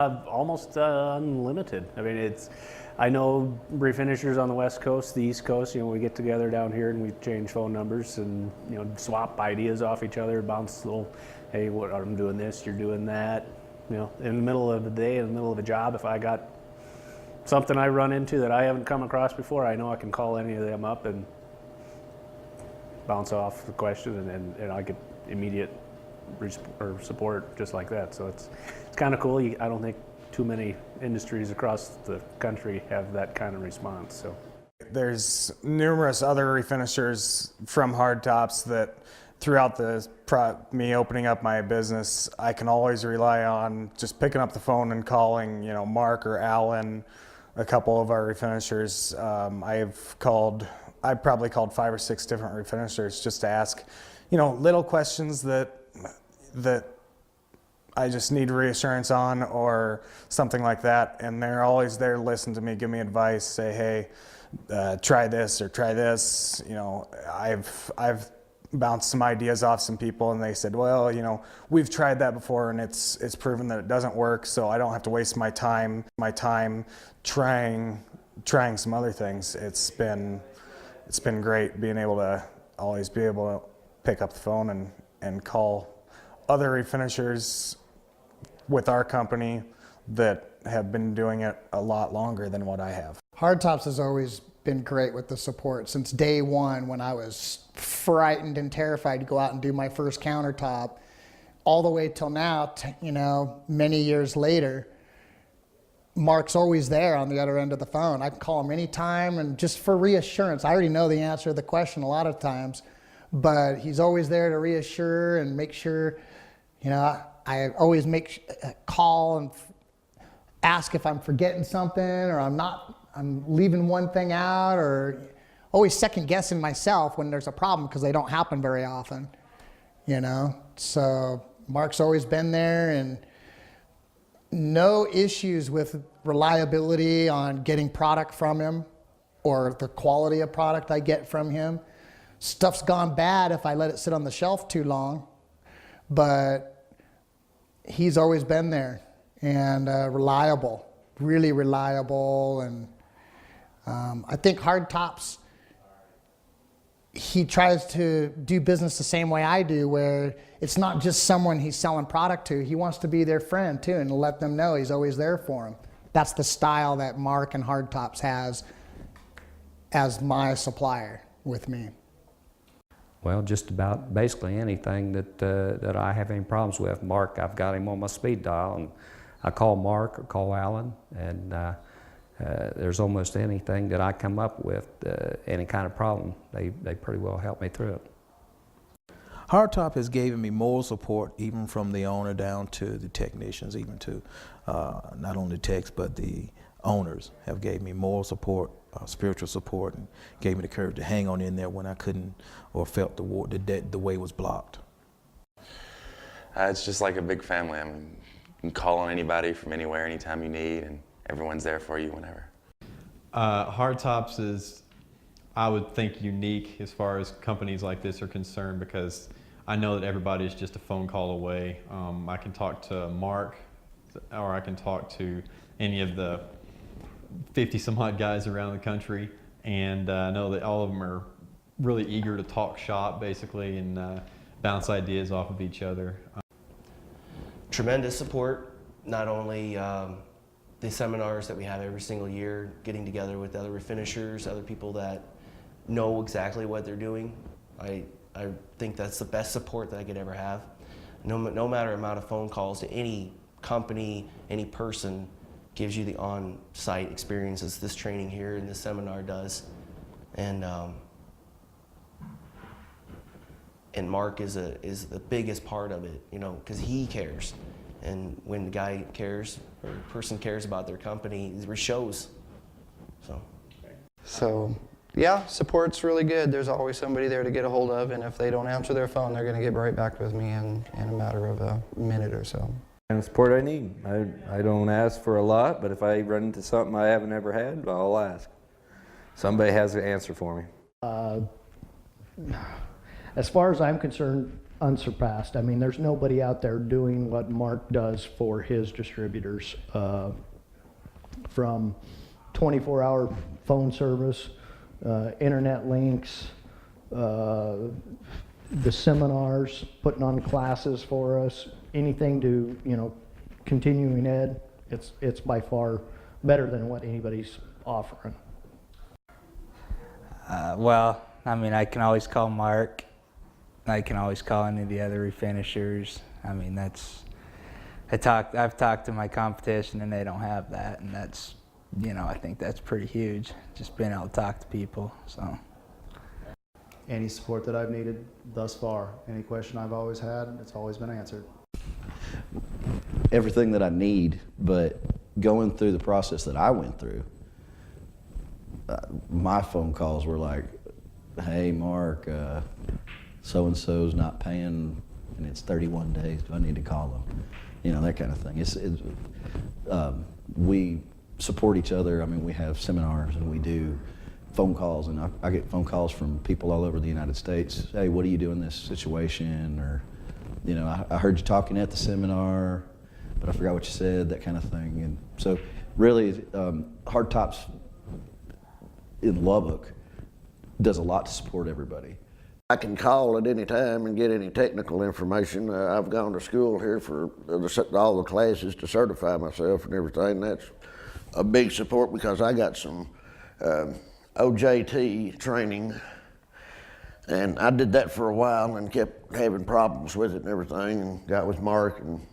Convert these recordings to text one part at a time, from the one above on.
Almost unlimited. I mean, I know Refinishers on the West Coast, the East Coast, we get together down here and we change phone numbers and, swap ideas off each other, bounce a little, hey, I'm doing this, you're doing that. In the middle of the day, in the middle of a job, if I got something I run into that I haven't come across before, I know I can call any of them up and bounce off the question and I get immediate support just like that. So it's kind of cool. I don't think too many industries across the country have that kind of response. So there's numerous other refinishers from hardtops that throughout me opening up my business, I can always rely on just picking up the phone and calling, Mark or Alan, a couple of our refinishers. I've probably called 5 or 6 different refinishers just to ask, little questions that I just need reassurance on or something like that. And they're always there to listen to me, give me advice, say, hey, try this or try this. I've bounced some ideas off some people and they said, well, we've tried that before and it's proven that it doesn't work. So I don't have to waste my time trying some other things. It's been great being able to always be able to pick up the phone and call other refinishers with our company that have been doing it a lot longer than what I have. Hardtops has always been great with the support since day one when I was frightened and terrified to go out and do my first countertop all the way till now, many years later. Mark's always there on the other end of the phone. I can call him anytime and just for reassurance. I already know the answer to the question a lot of times, but he's always there to reassure and make sure, I always call and ask if I'm forgetting something or I'm leaving one thing out, or always second guessing myself when there's a problem because they don't happen very often, So Mark's always been there and no issues with reliability on getting product from him or the quality of product I get from him. Stuff's gone bad if I let it sit on the shelf too long, but he's always been there and reliable, really reliable. And I think Hardtops, he tries to do business the same way I do, where it's not just someone he's selling product to. He wants to be their friend too and let them know he's always there for them. That's the style that Mark and Hardtops has as my supplier with me. Well, just about basically anything that I have any problems with. Mark, I've got him on my speed dial, and I call Mark or call Alan, and there's almost anything that I come up with, any kind of problem, they pretty well help me through it. Hardtop has given me moral support, even from the owner down to the technicians, even to not only the techs, but the owners have gave me moral support, spiritual support, and gave me the courage to hang on in there when I couldn't or felt the way was blocked. It's just like a big family. I mean, you can call on anybody from anywhere, anytime you need, and everyone's there for you whenever. Hardtops is, I would think, unique as far as companies like this are concerned, because I know that everybody's just a phone call away. I can talk to Mark, or I can talk to any of the 50 some odd guys around the country, and I know that all of them are really eager to talk shop basically and bounce ideas off of each other. Tremendous support, not only the seminars that we have every single year, getting together with other refinishers, other people that know exactly what they're doing. I think that's the best support that I could ever have. No matter amount of phone calls to any company, any person, gives you the on-site experiences this training here and this seminar does. And Mark is the biggest part of it, because he cares. And when the guy cares, or person cares about their company, it shows. So, yeah, support's really good. There's always somebody there to get a hold of, and if they don't answer their phone, they're going to get right back with me in a matter of a minute or so. And the support I need. I don't ask for a lot, but if I run into something I haven't ever had, I'll ask. Somebody has an answer for me. As far as I'm concerned, unsurpassed. I mean, there's nobody out there doing what Mark does for his distributors, from 24-hour phone service, internet links, the seminars, putting on classes for us, anything to, you know, continuing ed. It's by far better than what anybody's offering. Well, I mean, I can always call Mark. I can always call any of the other refinishers. I mean, I've talked to my competition and they don't have that, and that's, you know, I think that's pretty huge, just being able to talk to people, so. Any support that I've needed thus far, any question I've always had, it's always been answered. Everything that I need, but going through the process that I went through, my phone calls were like, hey, Mark, so-and-so's not paying and it's 31 days. Do I need to call them? You know, that kind of thing. We support each other. I mean, we have seminars and we do phone calls, and I get phone calls from people all over the United States. Hey, what do you do in this situation? Or, you know, I heard you talking at the seminar, but I forgot what you said, that kind of thing. And so really, Hard Tops in Lubbock does a lot to support everybody. I can call at any time and get any technical information. I've gone to school here for all the classes to certify myself and everything. That's a big support because I got some OJT training, and I did that for a while and kept having problems with it and everything, and got with Mark and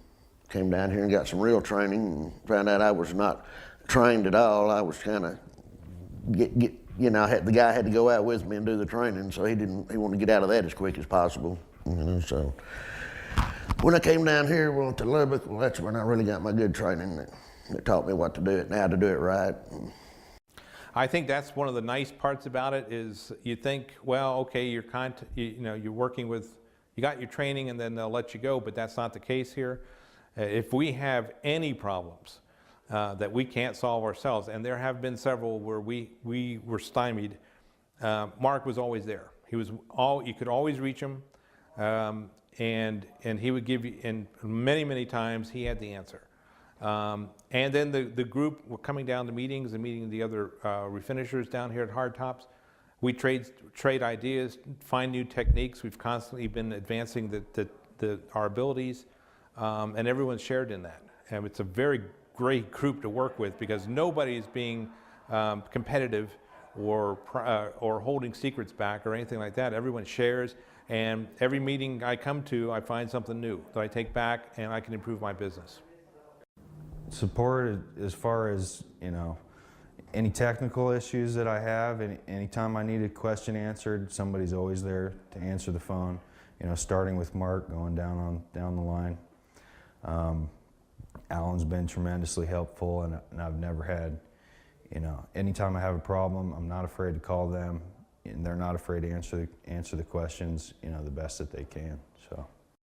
came down here and got some real training and found out I was not trained at all. I was kind of you know, the guy had to go out with me and do the training, so he wanted to get out of that as quick as possible. You know, so when I came down here, went to Lubbock, well, that's when I really got my good training that taught me what to do it and how to do it right. I think that's one of the nice parts about it is you think, well, okay, you're working with, you got your training and then they'll let you go, but that's not the case here. If we have any problems that we can't solve ourselves, and there have been several where we were stymied, Mark was always there. You could always reach him, and he would give you, and many times he had the answer. And then the group were coming down to meetings and meeting the other refinishers down here at Hard Tops. We trade ideas, find new techniques. We've constantly been advancing our abilities, and everyone's shared in that. And it's a very great group to work with because nobody is being competitive or holding secrets back or anything like that. Everyone shares, and every meeting I come to, I find something new that I take back and I can improve my business. Support as far as, you know, any technical issues that I have, anytime I need a question answered, somebody's always there to answer the phone, you know, starting with Mark, going down the line. Alan's been tremendously helpful, and I've never had, you know, anytime I have a problem, I'm not afraid to call them, and they're not afraid to answer the questions, you know, the best that they can, so.